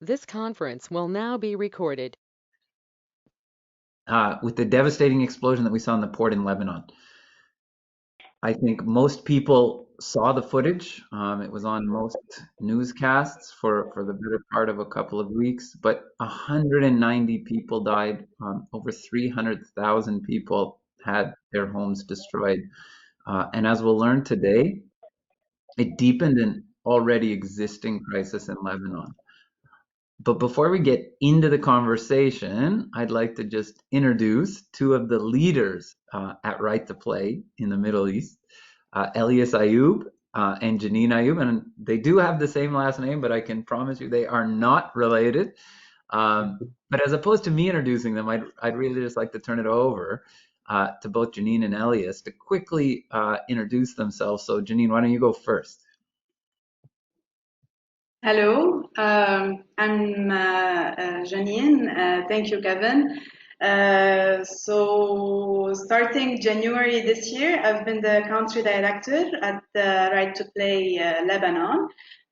This conference will now be recorded. With the devastating explosion that we saw in the port in Lebanon. I think most people saw the footage. It was on most newscasts for the better part of a couple of weeks, but 190 people died. Over 300,000 people had their homes destroyed. And as we'll learn today, it deepened an already existing crisis in Lebanon. But before we get into the conversation, I'd like to just introduce two of the leaders at Right to Play in the Middle East, Elias Ayoub and Janine Ayoub. And they do have the same last name, but I can promise you they are not related. But as opposed to me introducing them, I'd really just like to turn it over to both Janine and Elias to quickly introduce themselves. So Janine, why don't you go first? Hello, I'm Janine. Thank you, Kevin. So starting January this year, I've been the country director at the Right to Play Lebanon.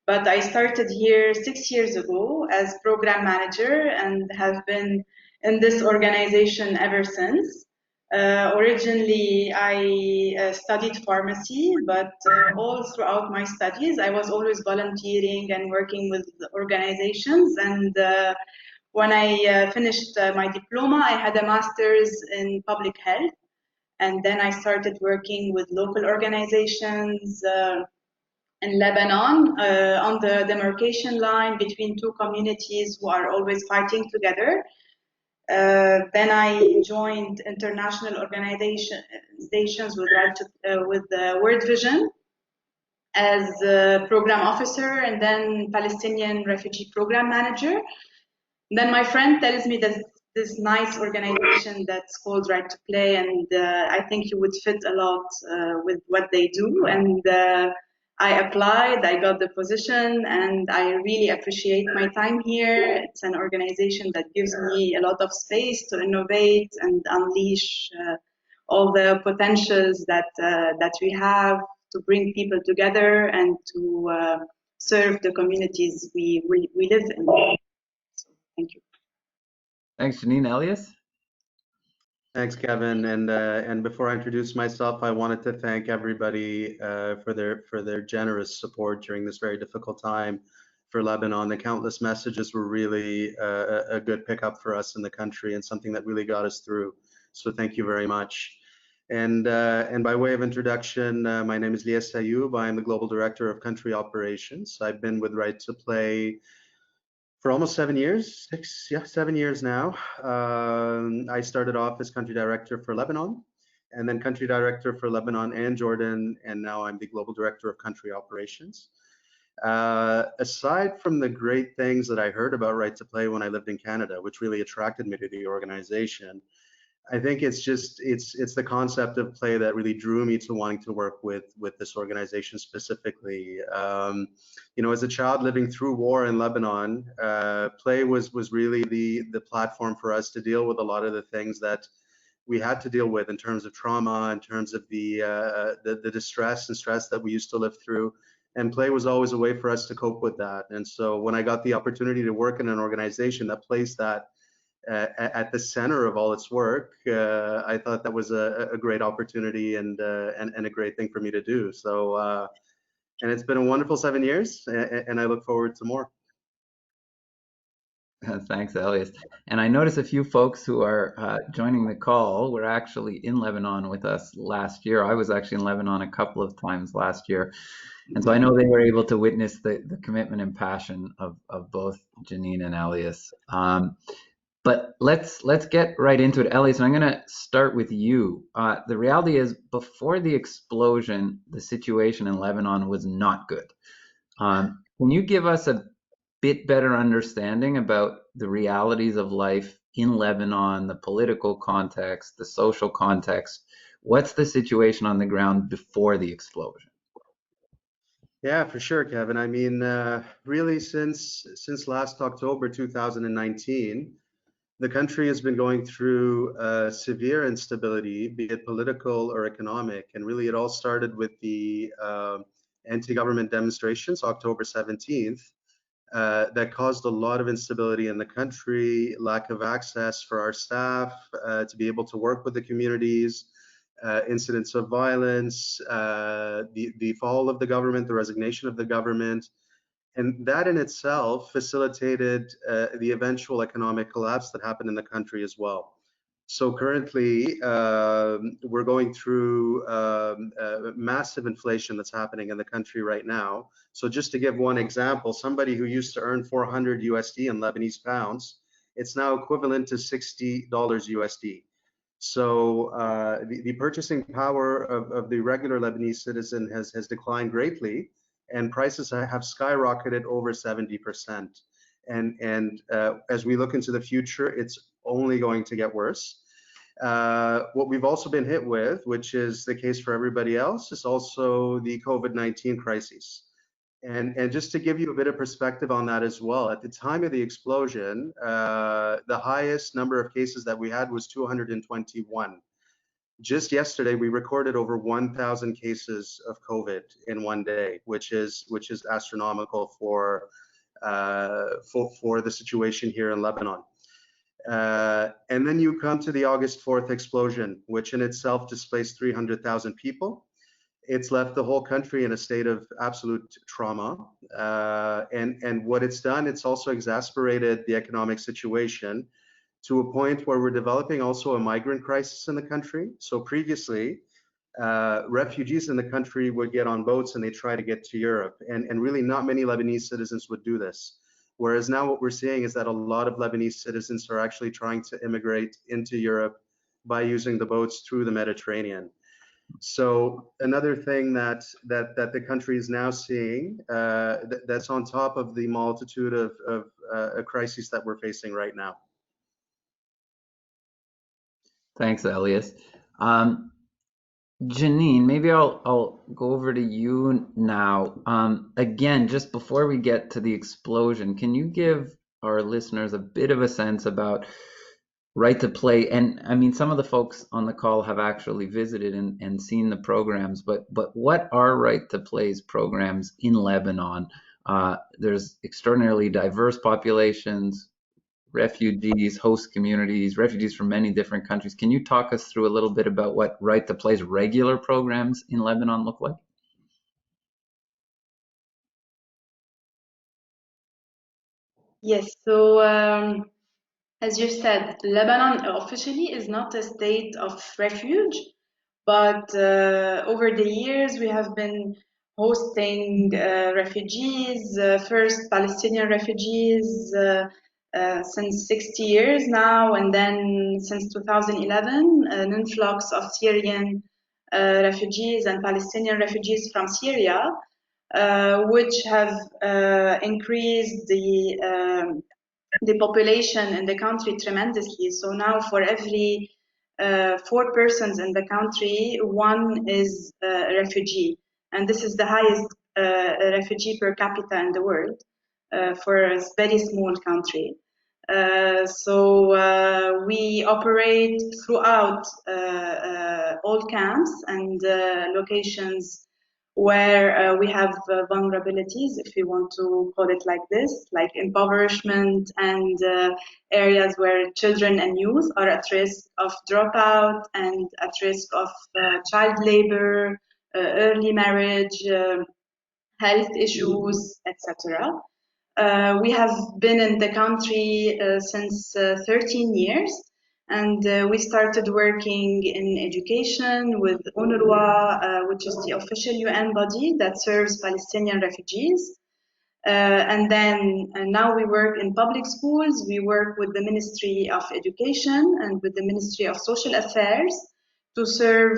But I started here 6 years ago as program manager and have been in this organization ever since. Originally, I studied pharmacy, but all throughout my studies, I was always volunteering and working with organizations. And when I finished my diploma, I had a master's in public health. And then I started working with local organizations in Lebanon on the demarcation line between two communities who are always fighting together. Then I joined international organizations with World Vision as a program officer and then Palestinian refugee program manager. Then my friend tells me that this nice organization that's called Right to Play, and I think you would fit a lot with what they do. And I applied, I got the position, and I really appreciate my time here. It's an organization that gives me a lot of space to innovate and unleash all the potentials that we have to bring people together and to serve the communities we live in. So, thank you. Thanks, Janine. Elias? Thanks, Kevin. And before I introduce myself, I wanted to thank everybody for their generous support during this very difficult time for Lebanon. The countless messages were really a good pickup for us in the country and something that really got us through. So thank you very much. And by way of introduction, my name is Elias Ayoub. I am the Global Director of Country Operations. I've been with Right to Play for almost 7 years, 7 years now. I started off as country director for Lebanon, and then country director for Lebanon and Jordan, and now I'm the global director of country operations. Aside from the great things that I heard about Right to Play when I lived in Canada, which really attracted me to the organization, I think it's the concept of play that really drew me to wanting to work with this organization specifically. As a child living through war in Lebanon, play was really the platform for us to deal with a lot of the things that we had to deal with in terms of trauma, in terms of the distress and stress that we used to live through. And play was always a way for us to cope with that. And so when I got the opportunity to work in an organization that placed that at the center of all its work, I thought that was a great opportunity and a great thing for me to do. So, and it's been a wonderful 7 years, and I look forward to more. Thanks, Elias. And I notice a few folks who are joining the call were actually in Lebanon with us last year. I was actually in Lebanon a couple of times last year. And so I know they were able to witness the commitment and passion of both Janine and Elias. But let's get right into it, Elias. And I'm going to start with you. The reality is, before the explosion, the situation in Lebanon was not good. Can you give us a bit better understanding about the realities of life in Lebanon, the political context, the social context? What's the situation on the ground before the explosion? Yeah, for sure, Kevin. I mean, really, since last October 2019. The country has been going through severe instability, be it political or economic, and really it all started with the anti-government demonstrations, October 17th, that caused a lot of instability in the country, lack of access for our staff to be able to work with the communities, incidents of violence, the fall of the government, the resignation of the government. And that in itself facilitated the eventual economic collapse that happened in the country as well. So currently, we're going through massive inflation that's happening in the country right now. So just to give one example, somebody who used to earn 400 USD in Lebanese pounds, it's now equivalent to $60 USD. So the purchasing power of the regular Lebanese citizen has declined greatly, and prices have skyrocketed over 70%. And as we look into the future, it's only going to get worse. What we've also been hit with, which is the case for everybody else, is also the COVID-19 crisis. And just to give you a bit of perspective on that as well, at the time of the explosion, the highest number of cases that we had was 221. Just yesterday, we recorded over 1,000 cases of COVID in one day, which is astronomical for the situation here in Lebanon. And then you come to the August 4th explosion, which in itself displaced 300,000 people. It's left the whole country in a state of absolute trauma. And what it's done, it's also exacerbated the economic situation to a point where we're developing also a migrant crisis in the country. So previously, refugees in the country would get on boats and they try to get to Europe. And really not many Lebanese citizens would do this. Whereas now what we're seeing is that a lot of Lebanese citizens are actually trying to immigrate into Europe by using the boats through the Mediterranean. So another thing that the country is now seeing, that's on top of the multitude of crises that we're facing right now. Thanks, Elias. Janine, maybe I'll go over to you now. Again, just before we get to the explosion, can you give our listeners a bit of a sense about Right to Play? And I mean, some of the folks on the call have actually visited and seen the programs, but what are Right to Play's programs in Lebanon? There's extraordinarily diverse populations, refugees, host communities, refugees from many different countries. Can you talk us through a little bit about what Right to Play's regular programs in Lebanon look like? Yes, so as you said, Lebanon officially is not a state of refuge, but over the years we have been hosting refugees, first Palestinian refugees since 60 years now, and then since 2011 an influx of Syrian refugees and Palestinian refugees from Syria, which have increased the population in the country tremendously. So now for every 4 persons in the country, 1 is a refugee. And this is the highest refugee per capita in the world for a very small country. So we operate throughout all camps and locations where we have vulnerabilities, if you want to call it like this, like impoverishment and areas where children and youth are at risk of dropout and at risk of child labor, early marriage, health issues, etc. We have been in the country since 13 years. And we started working in education with UNRWA, which is the official UN body that serves Palestinian refugees. And then now we work in public schools. We work with the Ministry of Education and with the Ministry of Social Affairs to serve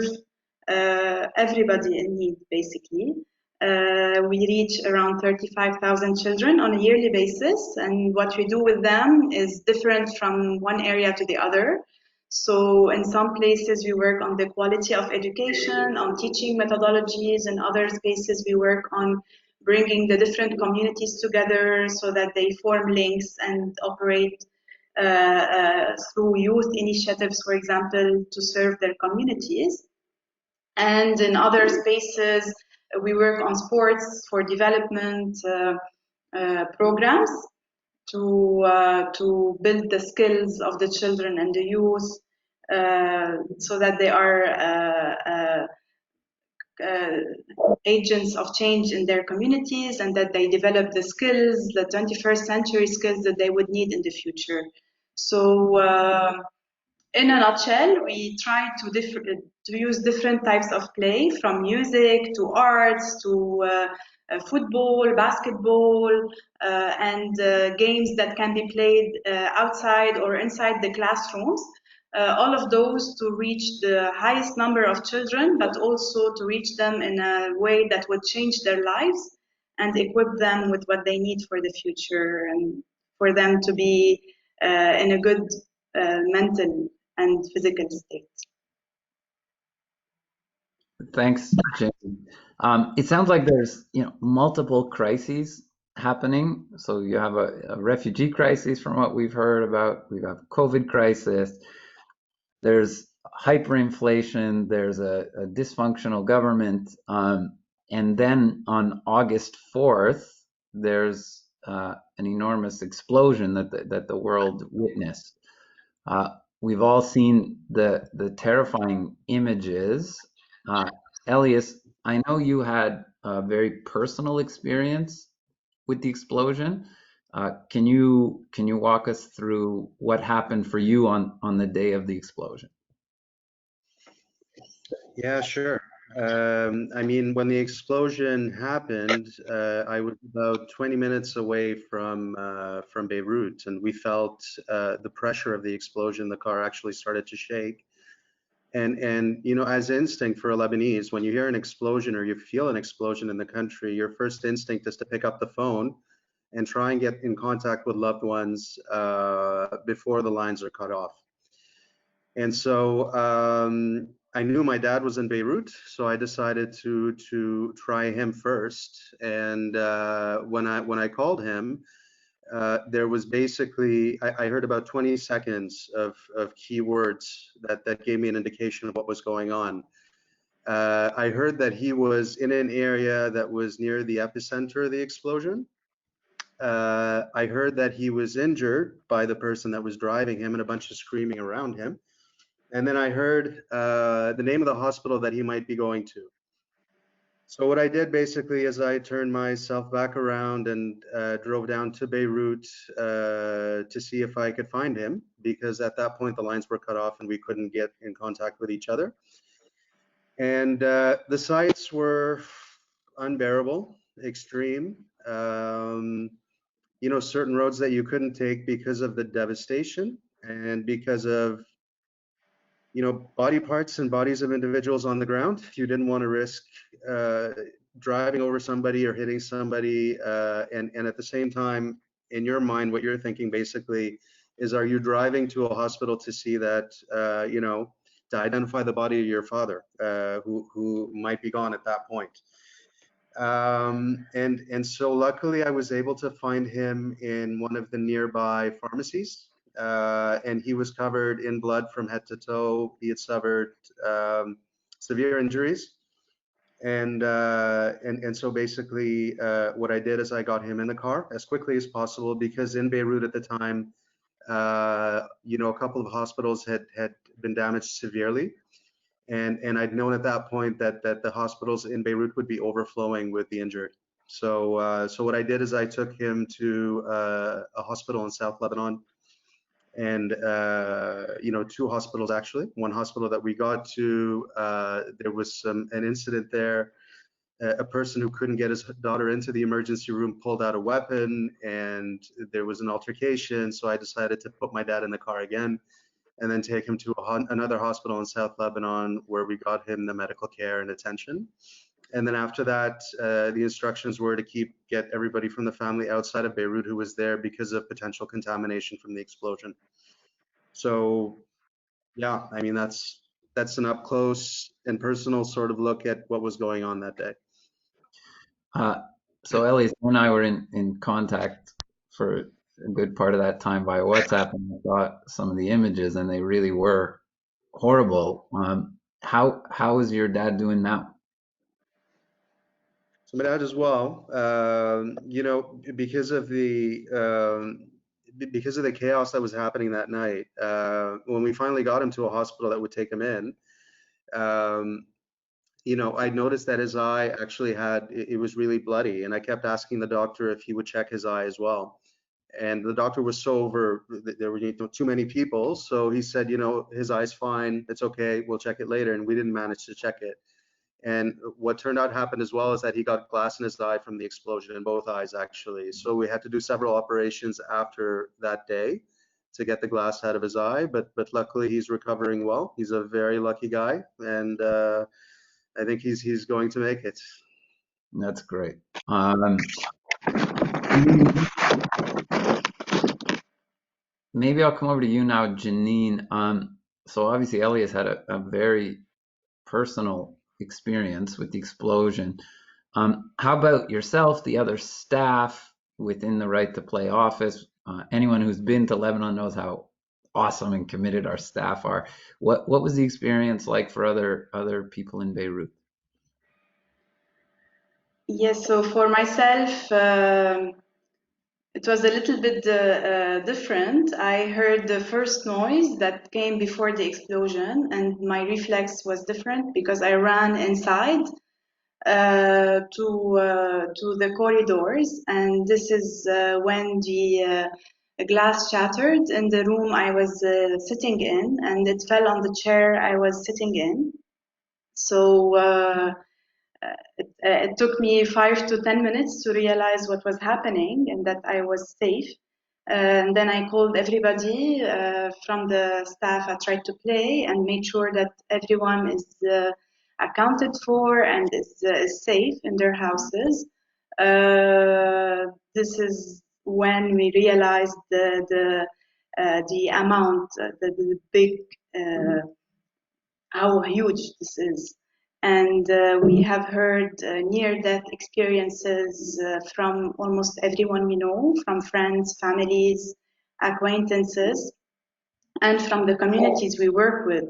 everybody in need, basically. We reach around 35,000 children on a yearly basis, and what we do with them is different from one area to the other. So in some places we work on the quality of education, on teaching methodologies. In other spaces we work on bringing the different communities together so that they form links and operate through youth initiatives, for example, to serve their communities. And in other spaces we work on sports for development, programs to build the skills of the children and the youth so that they are agents of change in their communities and that they develop the skills, the 21st century skills that they would need in the future. So in a nutshell, we try to use different types of play, from music to arts to football, basketball, and games that can be played outside or inside the classrooms. All of those to reach the highest number of children, but also to reach them in a way that would change their lives and equip them with what they need for the future and for them to be in a good mental and physical state. Thanks, Jane. It sounds like there's, multiple crises happening. So you have a refugee crisis from what we've heard about. We have COVID crisis. There's hyperinflation. There's a dysfunctional government. And then on August 4th, there's an enormous explosion that the world witnessed. We've all seen the terrifying images. Elias, I know you had a very personal experience with the explosion. Can you walk us through what happened for you on the day of the explosion? Yeah, sure. I mean, when the explosion happened, I was about 20 minutes away from Beirut, and we felt the pressure of the explosion. The car actually started to shake. And as instinct for a Lebanese, when you hear an explosion or you feel an explosion in the country, your first instinct is to pick up the phone and try and get in contact with loved ones before the lines are cut off. And so I knew my dad was in Beirut, so I decided to try him first. And when I called him, there was basically, I heard about 20 seconds of keywords that gave me an indication of what was going on. I heard that he was in an area that was near the epicenter of the explosion. I heard that he was injured by the person that was driving him and a bunch of screaming around him. And then I heard the name of the hospital that he might be going to. So what I did basically is I turned myself back around and drove down to Beirut to see if I could find him, because at that point the lines were cut off and we couldn't get in contact with each other. And the sights were unbearable, extreme. Certain roads that you couldn't take because of the devastation and because of body parts and bodies of individuals on the ground. You didn't want to risk driving over somebody or hitting somebody. And at the same time, in your mind, what you're thinking basically is, are you driving to a hospital to see that, to identify the body of your father, who might be gone at that point. And so luckily I was able to find him in one of the nearby pharmacies. And he was covered in blood from head to toe. He had suffered severe injuries, and so basically, what I did is I got him in the car as quickly as possible, because in Beirut at the time, a couple of hospitals had been damaged severely, and I'd known at that point that the hospitals in Beirut would be overflowing with the injured. So what I did is I took him to a hospital in South Lebanon. And two hospitals actually. One hospital that we got to, there was an incident there. A person who couldn't get his daughter into the emergency room pulled out a weapon, and there was an altercation. So I decided to put my dad in the car again, and then take him to another hospital in South Lebanon, where we got him the medical care and attention. And then after that, the instructions were to get everybody from the family outside of Beirut who was there because of potential contamination from the explosion. So yeah, I mean, that's an up close and personal sort of look at what was going on that day. So Elias, you and I were in contact for a good part of that time via WhatsApp, and I got some of the images, and they really were horrible. How is your dad doing now? So I'm gonna add as well, you know, because of the chaos that was happening that night, when we finally got him to a hospital that would take him in, um, you know, I noticed that his eye actually it was really bloody, and I kept asking the doctor if he would check his eye as well. And the doctor was so there were too many people, so he said, you know, his eye's fine, it's okay, we'll check it later, and we didn't manage to check it. And what turned out happened as well is that he got glass in his eye from the explosion, in both eyes actually. So we had to do several operations after that day to get the glass out of his eye, but luckily he's recovering well. He's a very lucky guy, and I think he's going to make it. That's great. Maybe I'll come over to you now, Janine. So obviously Elias had a very personal experience with the explosion. How about yourself, the other staff within the Right to Play office? Anyone who's been to Lebanon knows how awesome and committed our staff are. What was the experience like for other people in Beirut? Yes, so for myself, it was a little bit different. I heard the first noise that came before the explosion, and my reflex was different because I ran inside to the corridors, and this is when the glass shattered in the room I was sitting in, and it fell on the chair I was sitting in. So it took me 5 to 10 minutes to realize what was happening and that I was safe. And then I called everybody from the staff at Right to Play and made sure that everyone is accounted for and is safe in their houses. This is when we realized the amount, the big, how huge this is. And we have heard near-death experiences from almost everyone we know, from friends, families, acquaintances, and from the communities we work with.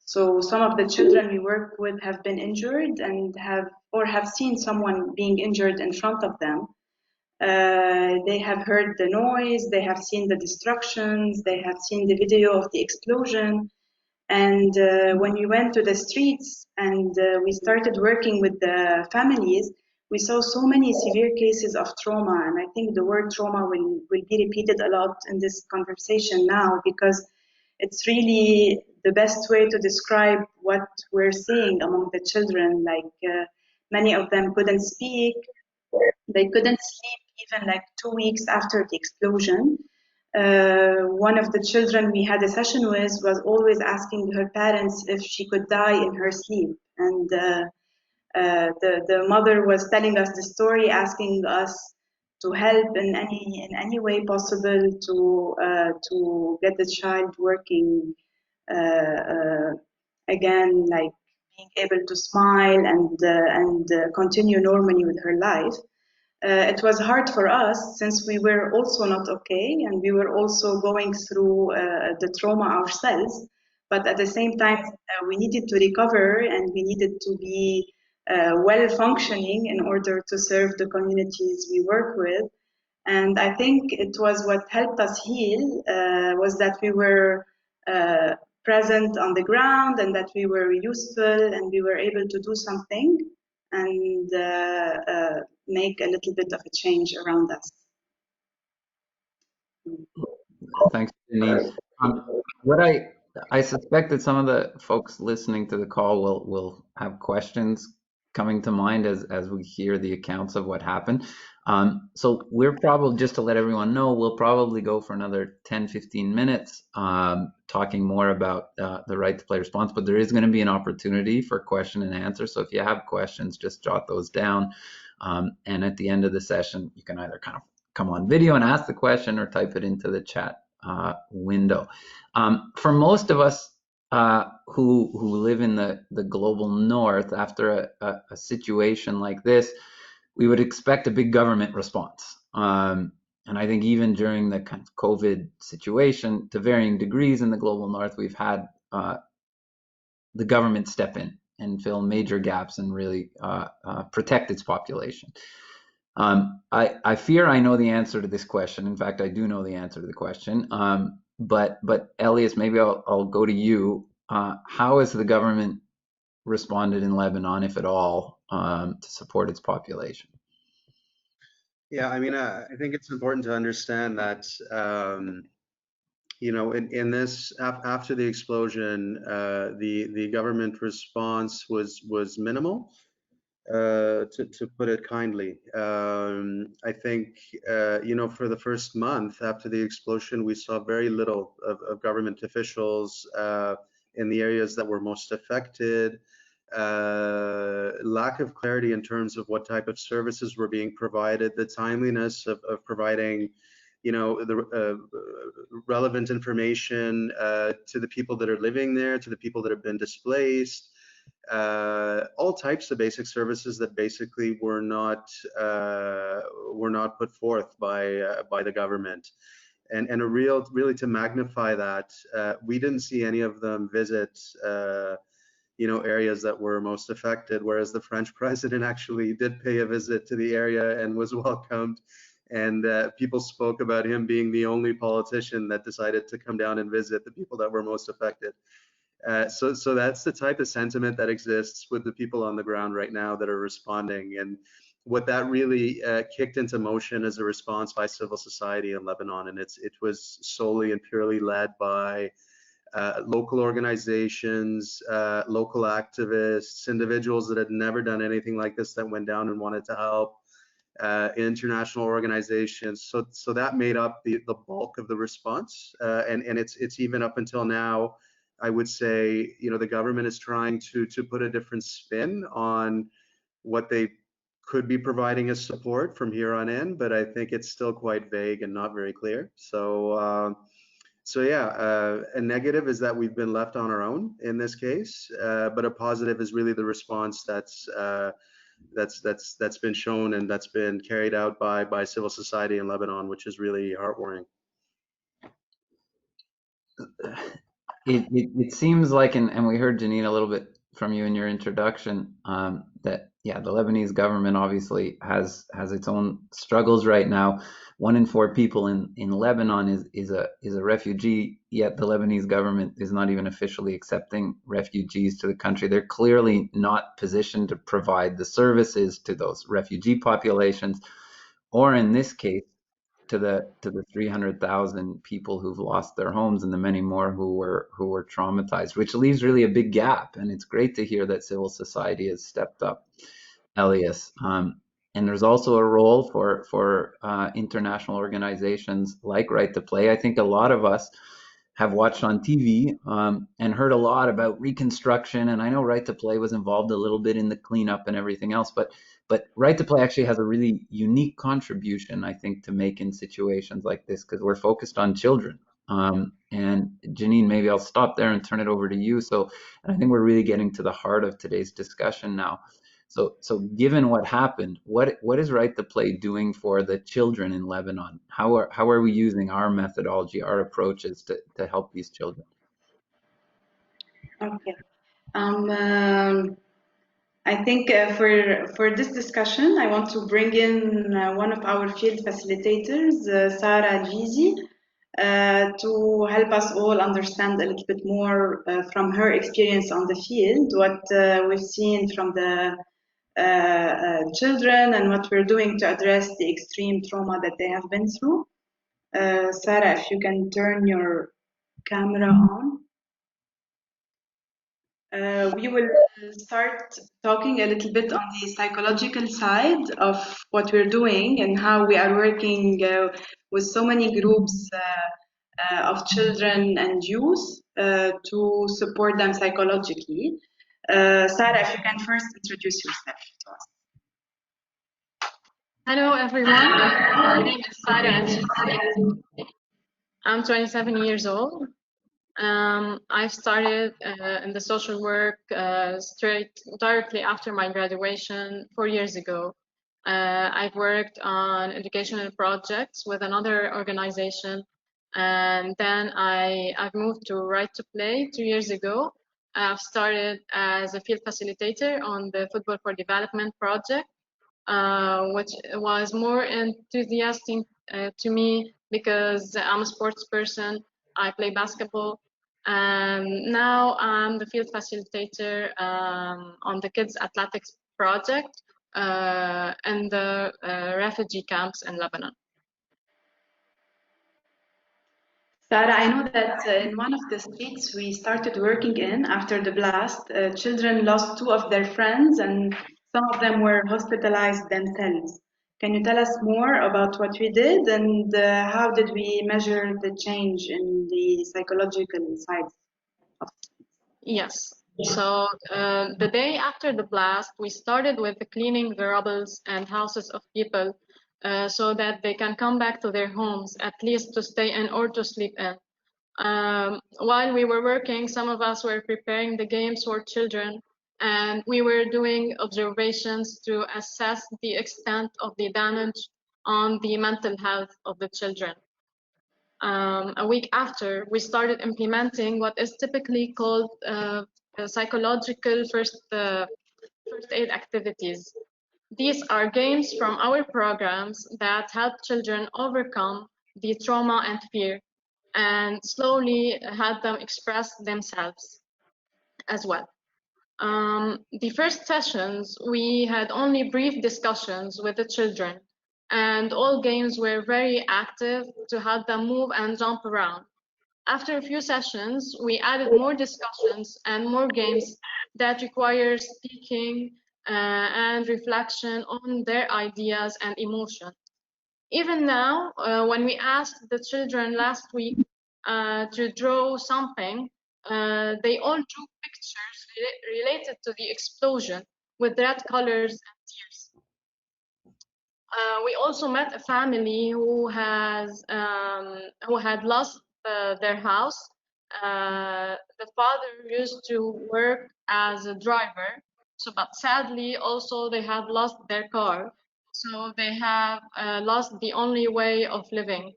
So some of the children we work with have been injured and have seen someone being injured in front of them. They have heard the noise, they have seen the destructions, they have seen the video of the explosion. And when we went to the streets and we started working with the families, we saw so many severe cases of trauma. And I think the word trauma will be repeated a lot in this conversation now, because it's really the best way to describe what we're seeing among the children. Like many of them couldn't speak, they couldn't sleep even like 2 weeks after the explosion. One of the children we had a session with was always asking her parents if she could die in her sleep. And the mother was telling us the story, asking us to help in any way possible to get the child working again, like being able to smile and continue normally with her life. It was hard for us since we were also not okay and we were also going through the trauma ourselves. But at the same time, we needed to recover and we needed to be well functioning in order to serve the communities we work with. And I think it was what helped us heal was that we were present on the ground and that we were useful and we were able to do something and make a little bit of a change around us. Thanks, Janine. What I suspect that some of the folks listening to the call will have questions coming to mind as we hear the accounts of what happened. So we're probably, just to let everyone know, we'll probably go for another 10-15 minutes talking more about the Right to Play response, but there is going to be an opportunity for question and answer. So if you have questions, just jot those down. And at the end of the session, you can either kind of come on video and ask the question or type it into the chat window. For most of us who live in the global north, after a situation like this, we would expect a big government response. And I think even during the kind of COVID situation, to varying degrees in the global north, we've had the government step in and fill major gaps and really protect its population. I fear I know the answer to this question. In fact, I do know the answer to the question. But Elias, maybe I'll go to you. How has the government responded in Lebanon, if at all, to support its population? Yeah, I mean, I think it's important to understand that, you know, in this, after the explosion, the government response was minimal, to put it kindly. I think, you know, for the first month after the explosion, we saw very little of government officials in the areas that were most affected. Lack of clarity in terms of what type of services were being provided, the timeliness of providing, you know, the relevant information to the people that are living there, to the people that have been displaced, all types of basic services that basically were not put forth by the government. And really to magnify that, we didn't see any of them visit you know, areas that were most affected, whereas the French president actually did pay a visit to the area and was welcomed. And people spoke about him being the only politician that decided to come down and visit the people that were most affected. So that's the type of sentiment that exists with the people on the ground right now that are responding. And what that really kicked into motion is a response by civil society in Lebanon, and it was solely and purely led by local organizations, local activists, individuals that had never done anything like this that went down and wanted to help, international organizations. So that made up the bulk of the response, and it's even up until now. I would say, you know, the government is trying to put a different spin on what they could be providing as support from here on in, but I think it's still quite vague and not very clear. So yeah, a negative is that we've been left on our own in this case, but a positive is really the response that's been shown and that's been carried out by civil society in Lebanon, which is really heartwarming. It seems like, and we heard Janine a little bit from you in your introduction, that yeah, the Lebanese government obviously has its own struggles right now. 1 in 4 people in Lebanon is a refugee, yet the Lebanese government is not even officially accepting refugees to the country. They're clearly not positioned to provide the services to those refugee populations, or in this case, to the 300,000 people who've lost their homes and the many more who were traumatized, which leaves really a big gap. And it's great to hear that civil society has stepped up, Elias. And there's also a role for international organizations like Right to Play. I think a lot of us have watched on TV and heard a lot about reconstruction. And I know Right to Play was involved a little bit in the cleanup and everything else, but Right to Play actually has a really unique contribution, I think, to make in situations like this, because we're focused on children. And Janine, maybe I'll stop there and turn it over to you. And I think we're really getting to the heart of today's discussion now. So given what happened, what is Right to Play doing for the children in Lebanon? How are we using our methodology, our approaches to help these children? Okay. I think for this discussion, I want to bring in one of our field facilitators, Sarah Gizi, to help us all understand a little bit more from her experience on the field, what we've seen from the children and what we're doing to address the extreme trauma that they have been through. Sarah, if you can turn your camera on. We will start talking a little bit on the psychological side of what we're doing and how we are working with so many groups of children and youth to support them psychologically. Sarah, if you can first introduce yourself to us. Hello, everyone. My name is Sarah. I'm 27 years old. I started in the social work directly after my graduation 4 years ago. I've worked on educational projects with another organization, and then I've moved to Right to Play 2 years ago. I've started as a field facilitator on the Football for Development project, which was more enthusiastic to me because I'm a sports person. I play basketball. And now I'm the field facilitator on the Kids Athletics project in the refugee camps in Lebanon. Sarah, I know that in one of the streets we started working in after the blast, children lost two of their friends and some of them were hospitalized themselves. Can you tell us more about what we did and how did we measure the change in the psychological sides of Yes. So the day after the blast, we started with cleaning the rubbles and houses of people so that they can come back to their homes, at least to stay in or to sleep in. While we were working, some of us were preparing the games for children, and we were doing observations to assess the extent of the damage on the mental health of the children. A week after, we started implementing what is typically called psychological first aid activities. These are games from our programs that help children overcome the trauma and fear and slowly help them express themselves as well. The first sessions, we had only brief discussions with the children, and all games were very active to help them move and jump around. After a few sessions, we added more discussions and more games that require speaking and reflection on their ideas and emotions. Even now, when we asked the children last week to draw something, they all drew pictures related to the explosion with red colors and tears. We also met a family who had lost their house. The father used to work as a driver, but sadly also they have lost their car. So they have lost the only way of living.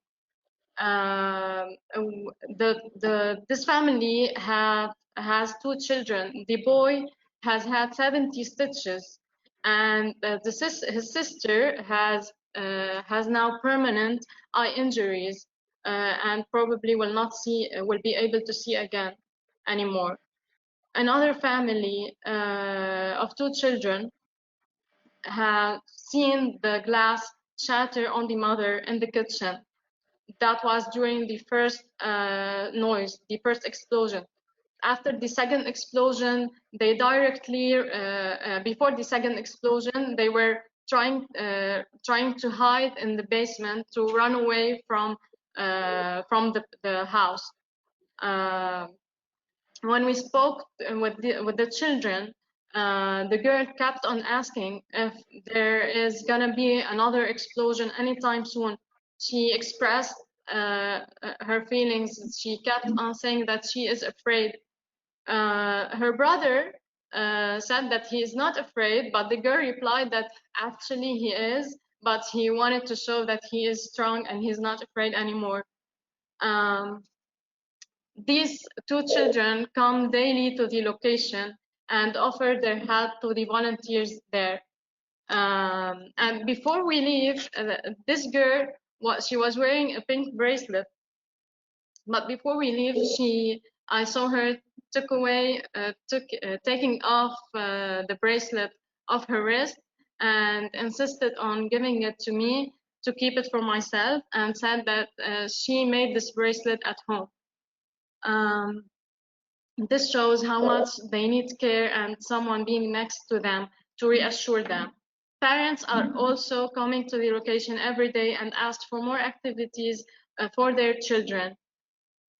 This family has two children. The boy has had 70 stitches, and his sister has now permanent eye injuries and probably will be able to see again anymore. Another family of two children have seen the glass shatter on the mother in the kitchen. That was during the first noise, the first explosion. After the second explosion, they directly, before the second explosion, they were trying to hide in the basement to run away from the house. When we spoke with the children, the girl kept on asking if there is gonna be another explosion anytime soon. She expressed her feelings. She kept on saying that she is afraid. Her brother said that he is not afraid, but the girl replied that actually he is, but he wanted to show that he is strong and he's not afraid anymore. These two children come daily to the location and offer their help to the volunteers there. And before we leave, this girl, she was wearing a pink bracelet. But before we leave, I saw her taking off the bracelet off her wrist and insisted on giving it to me to keep it for myself, and said that she made this bracelet at home. This shows how much they need care and someone being next to them to reassure them. Parents are also coming to the location every day and ask for more activities for their children.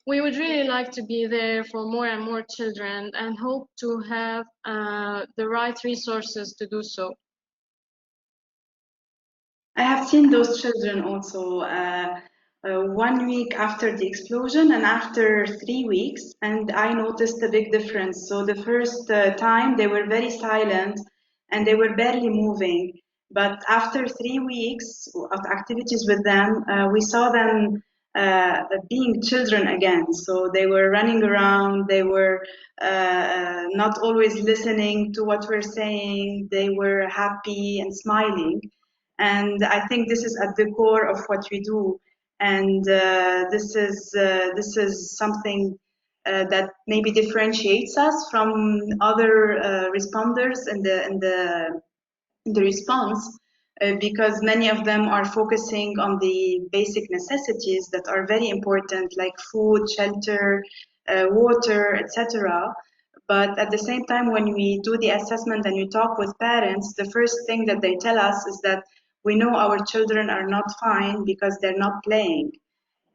We would really like to be there for more and more children and hope to have the right resources to do so. I have seen those children also 1 week after the explosion and after 3 weeks, and I noticed a big difference. So the first time they were very silent and they were barely moving. But after 3 weeks of activities with them, we saw them being children again. So they were running around, they were not always listening to what we're saying, they were happy and smiling. And I think this is at the core of what we do. And this is something that maybe differentiates us from other responders in the response, because many of them are focusing on the basic necessities that are very important, like food, shelter, water, etc. But at the same time, when we do the assessment and we talk with parents, the first thing that they tell us is that we know our children are not fine because they're not playing.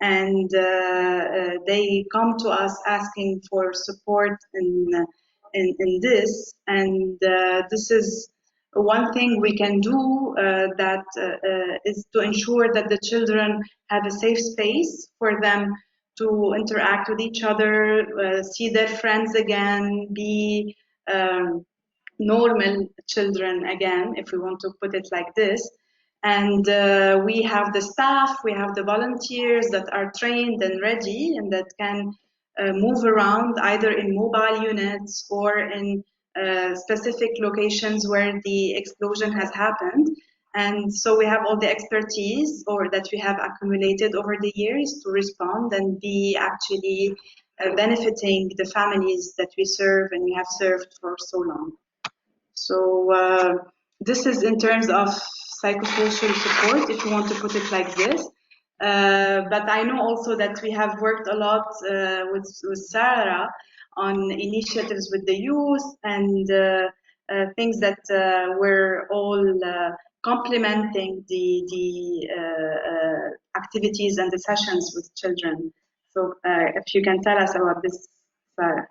And they come to us asking for support in this. And this is one thing we can do, that is to ensure that the children have a safe space for them to interact with each other, see their friends again, be normal children again, if we want to put it like this. And we have the staff, we have the volunteers that are trained and ready and that can move around either in mobile units or in specific locations where the explosion has happened. And so we have all the expertise or that we have accumulated over the years to respond and be actually benefiting the families that we serve and we have served for so long. So this is in terms of psychosocial support, if you want to put it like this. But I know also that we have worked a lot with Sarah on initiatives with the youth and things that were all complementing the activities and the sessions with children. So if you can tell us about this, Sarah.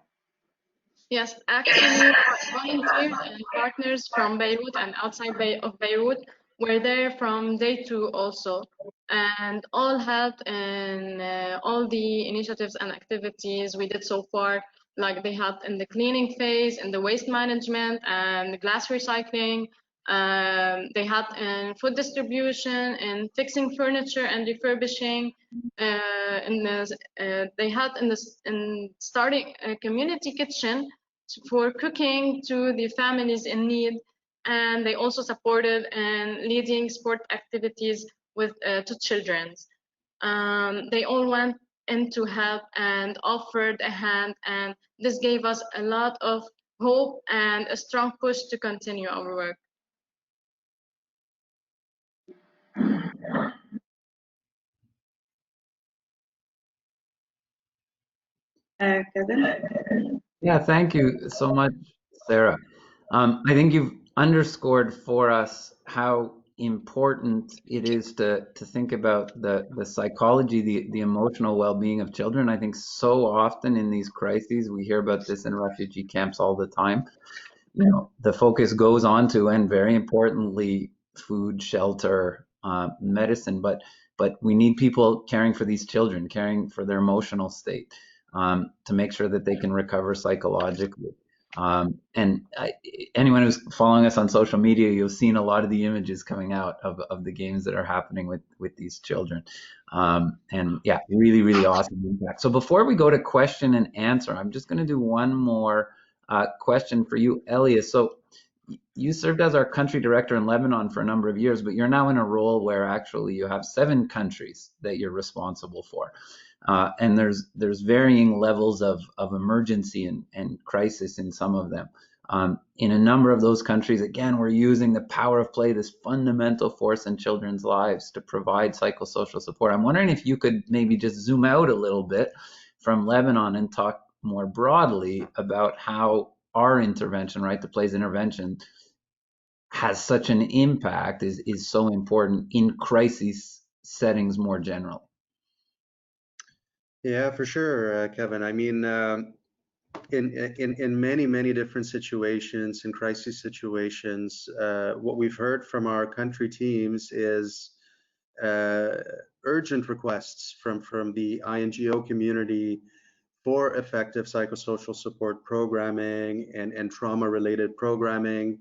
Yes, actually, volunteers and partners from Beirut and outside of Beirut were there from day 2 also, and all helped in all the initiatives and activities we did so far. Like they helped in the cleaning phase, in the waste management and glass recycling. They helped in food distribution, in fixing furniture and refurbishing. They helped in starting a community kitchen for cooking to the families in need, and they also supported in leading sport activities with to children. They all went in to help and offered a hand, and this gave us a lot of hope and a strong push to continue our work. Kevin? Yeah, thank you so much, Sarah. I think you've underscored for us how important it is to think about the psychology, the emotional well-being of children. I think so often in these crises, we hear about this in refugee camps all the time. You know, the focus goes on to, and very importantly, food, shelter, medicine, but we need people caring for these children, caring for their emotional state, to make sure that they can recover psychologically. Anyone who's following us on social media, you've seen a lot of the images coming out of the games that are happening with these children. And yeah, really, really awesome impact. So before we go to question and answer, I'm just going to do one more question for you, Elias. So you served as our country director in Lebanon for a number of years, but you're now in a role where actually you have 7 countries that you're responsible for. And there's varying levels of emergency and crisis in some of them. In a number of those countries, again, we're using the power of play, this fundamental force in children's lives, to provide psychosocial support. I'm wondering if you could maybe just zoom out a little bit from Lebanon and talk more broadly about how our intervention, right, the play's intervention, has such an impact, is so important in crisis settings more generally. Yeah, for sure, Kevin. I mean, in many different situations, in crisis situations, what we've heard from our country teams is urgent requests from the INGO community for effective psychosocial support programming and trauma-related programming.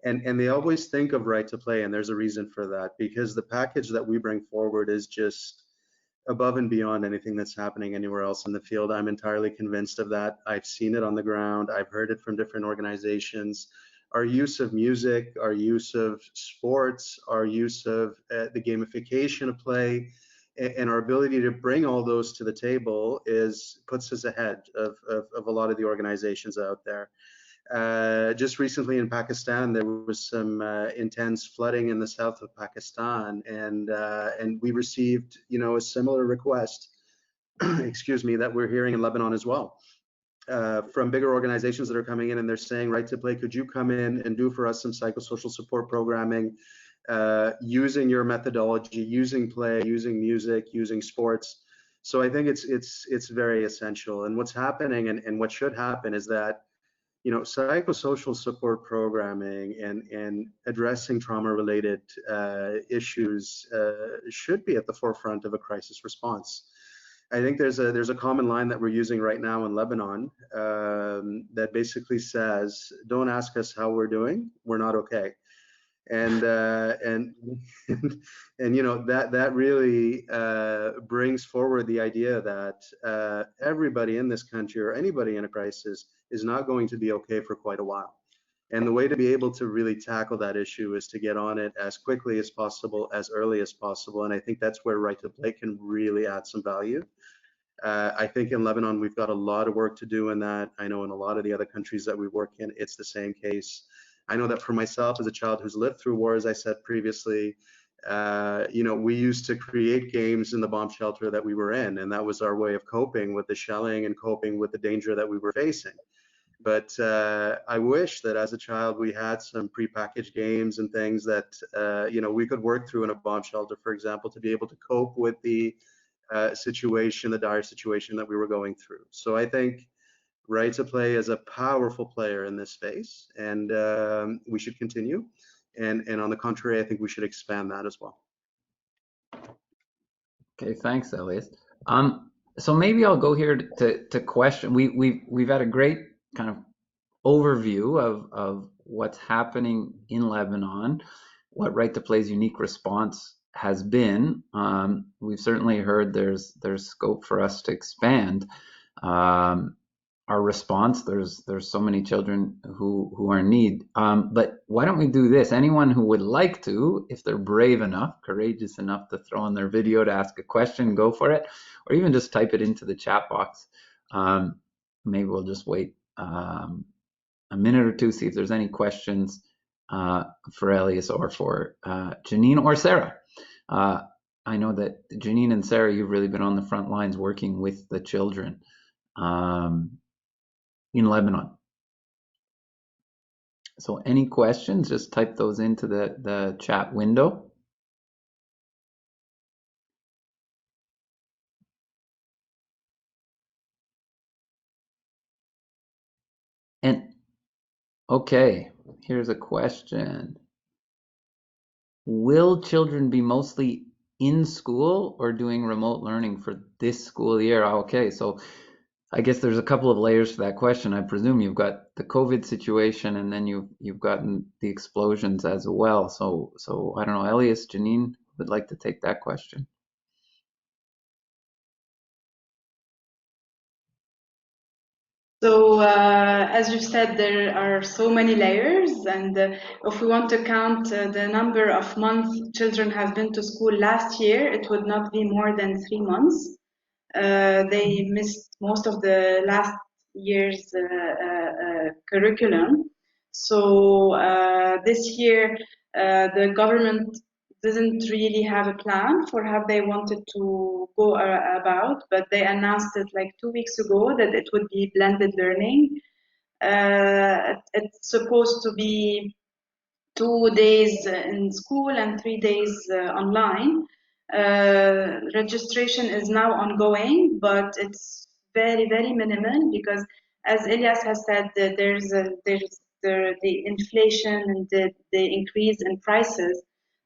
And they always think of Right to Play, and there's a reason for that, because the package that we bring forward is just above and beyond anything that's happening anywhere else in the field. I'm entirely convinced of that. I've seen it on the ground. I've heard it from different organizations. Our use of music, our use of sports, our use of the gamification of play, and our ability to bring all those to the table puts us ahead of a lot of the organizations out there. Just recently in Pakistan, there was some intense flooding in the south of Pakistan, and we received, a similar request, excuse me, that we're hearing in Lebanon as well, from bigger organizations that are coming in and they're saying, Right to Play, could you come in and do for us some psychosocial support programming, using your methodology, using play, using music, using sports. So I think it's very essential. And what's happening and what should happen is that psychosocial support programming and addressing trauma-related issues should be at the forefront of a crisis response. I think there's a common line that we're using right now in Lebanon that basically says, "Don't ask us how we're doing. We're not okay." And that really brings forward the idea that everybody in this country or anybody in a crisis is not going to be okay for quite a while. And the way to be able to really tackle that issue is to get on it as quickly as possible, as early as possible. And I think that's where Right to Play can really add some value. I think in Lebanon, we've got a lot of work to do in that. I know in a lot of the other countries that we work in, it's the same case. I know that for myself as a child who's lived through war, as I said previously, we used to create games in the bomb shelter that we were in, and that was our way of coping with the shelling and coping with the danger that we were facing. But I wish that as a child we had some prepackaged games and things that we could work through in a bomb shelter, for example, to be able to cope with the situation, the dire situation that we were going through. So I think Right to Play is a powerful player in this space, and we should continue. And on the contrary, I think we should expand that as well. Okay, thanks, Elias. So maybe I'll go here to question. We've had a great kind of overview of what's happening in Lebanon, what Right to Play's unique response has been. We've certainly heard there's scope for us to expand our response. There's so many children who are in need. But why don't we do this? Anyone who would like to, if they're brave enough, courageous enough to throw on their video to ask a question, go for it, or even just type it into the chat box. Maybe we'll just wait a minute or two, see if there's any questions for Elias or for Janine or Sarah. I know that Janine and Sarah, you've really been on the front lines working with the children in Lebanon. So any questions, just type those into the chat window. And okay, here's a question. Will children be mostly in school or doing remote learning for this school year? Okay, so I guess there's a couple of layers to that question. I presume you've got the COVID situation, and then you've gotten the explosions as well. So I don't know, Elias, Janine would like to take that question. So as you said, there are so many layers, and if we want to count the number of months children have been to school last year, it would not be more than 3 months. They missed most of the last year's curriculum. So this year, the government didn't really have a plan for how they wanted to go about, but they announced it like 2 weeks ago that it would be blended learning. It's supposed to be 2 days in school and 3 days online. Registration is now ongoing, but it's very, very minimal because, as Elias has said, there's the inflation and the increase in prices.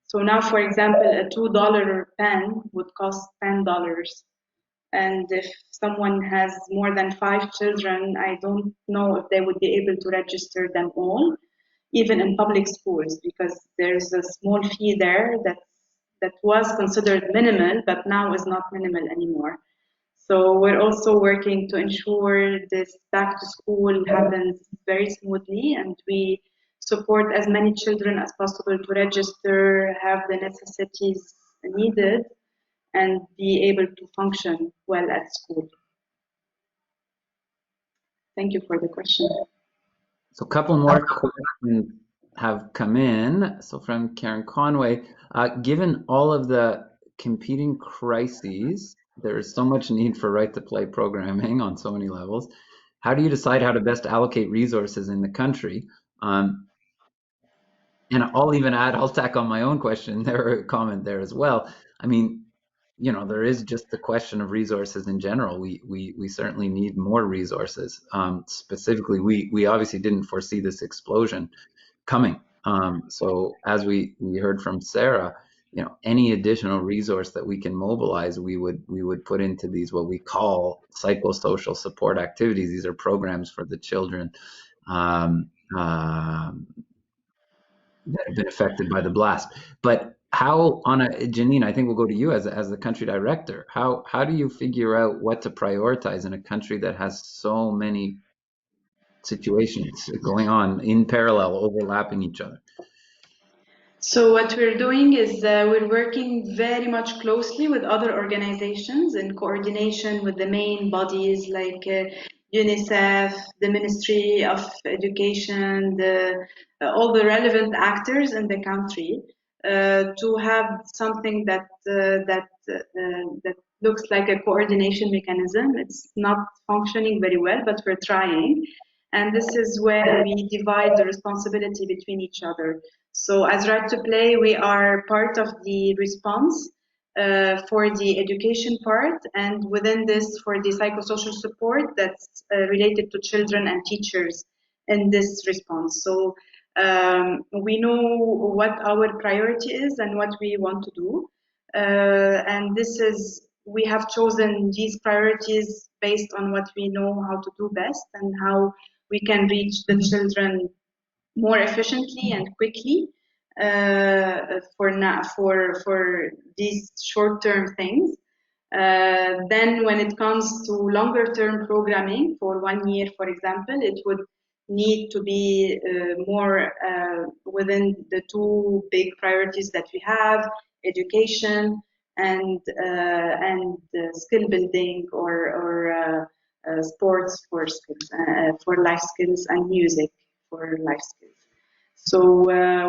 So now, for example, a $2 pen would cost $10. And if someone has more than 5 children, I don't know if they would be able to register them all, even in public schools, because there's a small fee there that's that was considered minimal, but now is not minimal anymore. So we're also working to ensure this back to school happens very smoothly, and we support as many children as possible to register, have the necessities needed, and be able to function well at school. Thank you for the question. So a couple more questions have come in. So from Karen Conway, given all of the competing crises, there is so much need for right to play programming on so many levels. How do you decide how to best allocate resources in the country? And I'll tack on my own question there, comment there as well. I mean, you know, there is just the question of resources in general. We certainly need more resources. Specifically, we obviously didn't foresee this explosion coming. So as we heard from Sarah, you know, any additional resource that we can mobilize, we would put into these what we call psychosocial support activities. These are programs for the children that have been affected by the blast. But how, Janine, I think we'll go to you as the country director. How do you figure out what to prioritize in a country that has so many situations going on in parallel, overlapping each other? So what we're doing is we're working very much closely with other organizations in coordination with the main bodies like UNICEF, the Ministry of Education, all the relevant actors in the country to have something that looks like a coordination mechanism. It's not functioning very well, but we're trying. And this is where we divide the responsibility between each other. So as Right to Play, we are part of the response for the education part, and within this for the psychosocial support that's related to children and teachers in this response. So we know what our priority is and what we want to do. And we have chosen these priorities based on what we know how to do best and how we can reach the children more efficiently and quickly for these short-term things. Then when it comes to longer-term programming for 1 year, for example, it would need to be more within the two big priorities that we have: education and skill building or sports for skills, for life skills, and music for life skills. So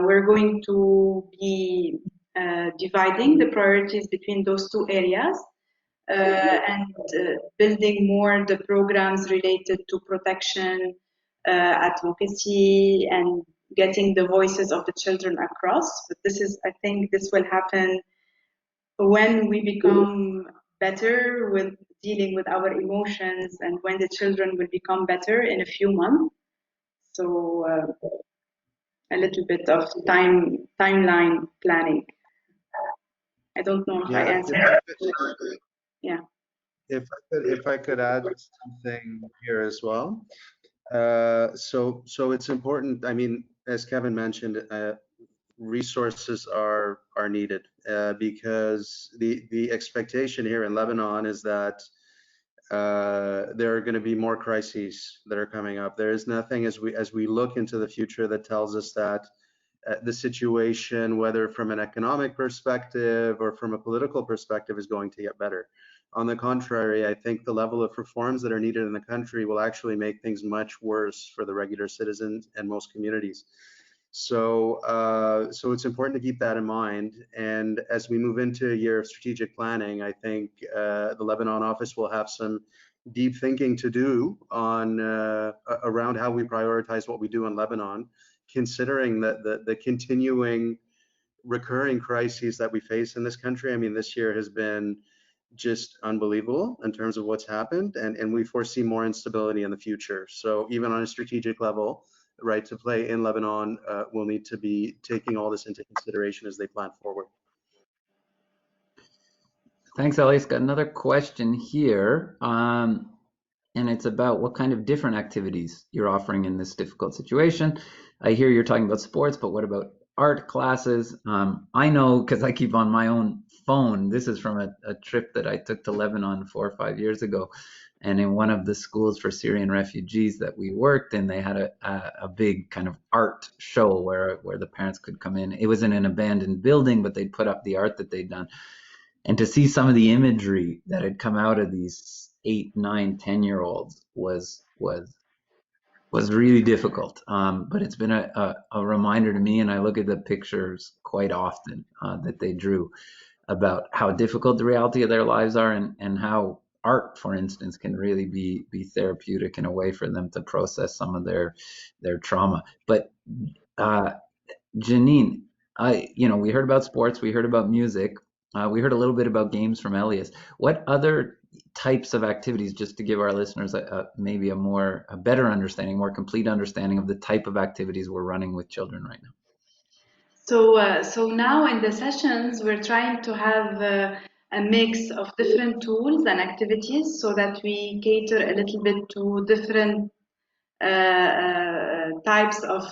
we're going to be dividing the priorities between those two areas and building more the programs related to protection, advocacy, and getting the voices of the children across. But I think this will happen when we become better with dealing with our emotions and when the children will become better in a few months. So a little bit of timeline planning. I don't know if I answered. Yeah. If I could add something here as well. So it's important. I mean, as Kevin mentioned, resources are needed because the expectation here in Lebanon is that there are going to be more crises that are coming up. There is nothing as we look into the future that tells us that the situation, whether from an economic perspective or from a political perspective, is going to get better. On the contrary, I think the level of reforms that are needed in the country will actually make things much worse for the regular citizens and most communities. So it's important to keep that in mind. And as we move into a year of strategic planning, I think the Lebanon office will have some deep thinking to do on around how we prioritize what we do in Lebanon, considering the continuing recurring crises that we face in this country. I mean, this year has been just unbelievable in terms of what's happened, and we foresee more instability in the future. So even on a strategic level, Right to Play in Lebanon will need to be taking all this into consideration as they plan forward. Thanks, Elias. Got another question here, and it's about what kind of different activities you're offering in this difficult situation. I hear you're talking about sports, but what about art classes. I know because I keep on my own phone. This is from a trip that I took to Lebanon 4 or 5 years ago. And in one of the schools for Syrian refugees that we worked in, they had a big kind of art show where the parents could come in. It was in an abandoned building, but they'd put up the art that they'd done. And to see some of the imagery that had come out of these 8, 9, 10-year-olds was really difficult. But it's been a reminder to me, and I look at the pictures quite often that they drew about how difficult the reality of their lives are, and how art, for instance, can really be therapeutic in a way for them to process some of their trauma. But Janine, we heard about sports, we heard about music, we heard a little bit about games from Elias. What other types of activities, just to give our listeners maybe a better understanding, more complete understanding of the type of activities we're running with children right now? So now in the sessions, we're trying to have a mix of different tools and activities so that we cater a little bit to different types of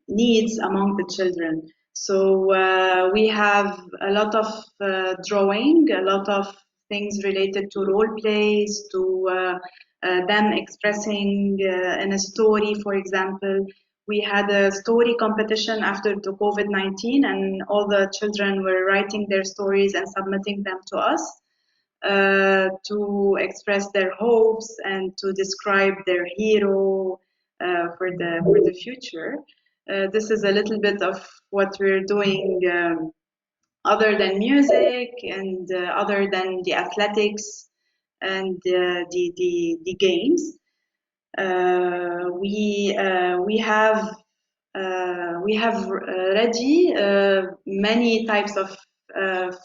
needs among the children. So we have a lot of drawing, a lot of things related to role plays, to them expressing in a story, for example. We had a story competition after the COVID-19, and all the children were writing their stories and submitting them to us to express their hopes and to describe their hero for the future. This is a little bit of what we're doing other than music and other than the athletics and the games. We have ready many types of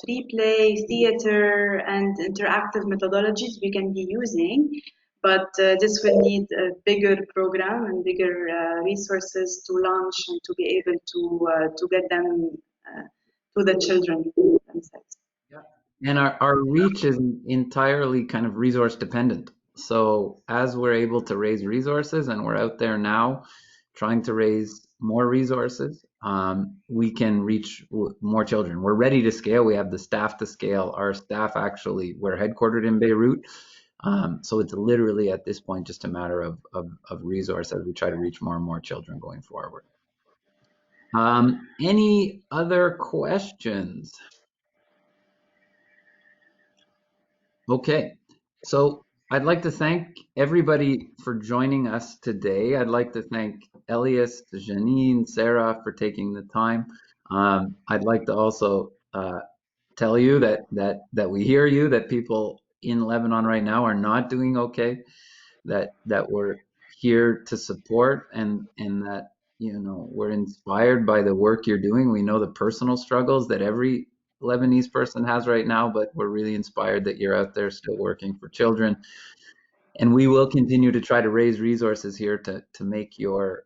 free play, theater, and interactive methodologies we can be using, but this will need a bigger program and bigger resources to launch and to be able to get them to the children themselves. Yeah. And our reach is entirely kind of resource dependent. So as we're able to raise resources, and we're out there now trying to raise more resources, we can reach more children. We're ready to scale. We have the staff to scale. Our staff, actually, we're headquartered in Beirut. So it's literally at this point just a matter of resource as we try to reach more and more children going forward. Any other questions? Okay, so I'd like to thank everybody for joining us today. I'd like to thank Elias, Janine, Sarah for taking the time. I'd like to also tell you that we hear you, that people in Lebanon right now are not doing okay, that we're here to support, and that we're inspired by the work you're doing. We know the personal struggles that every Lebanese person has right now, but we're really inspired that you're out there still working for children. And we will continue to try to raise resources here to make your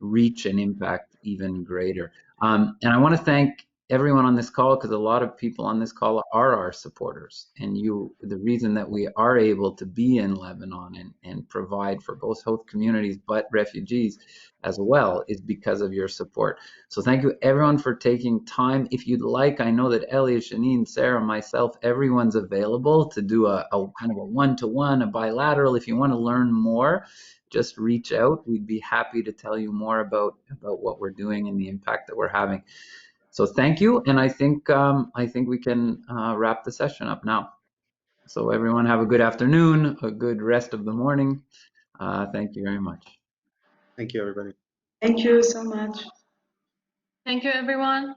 reach and impact even greater. And I want to thank everyone on this call, because a lot of people on this call are our supporters. And the reason that we are able to be in Lebanon and provide for both host communities but refugees as well is because of your support. So thank you everyone for taking time. If you'd like, I know that Elias, Janine, Sarah, myself, everyone's available to do a kind of a one-to-one, a bilateral. If you want to learn more, just reach out. We'd be happy to tell you more about what we're doing and the impact that we're having. So thank you, and I think we can wrap the session up now. So everyone have a good afternoon, a good rest of the morning. Thank you very much. Thank you, everybody. Thank you so much. Thank you, everyone.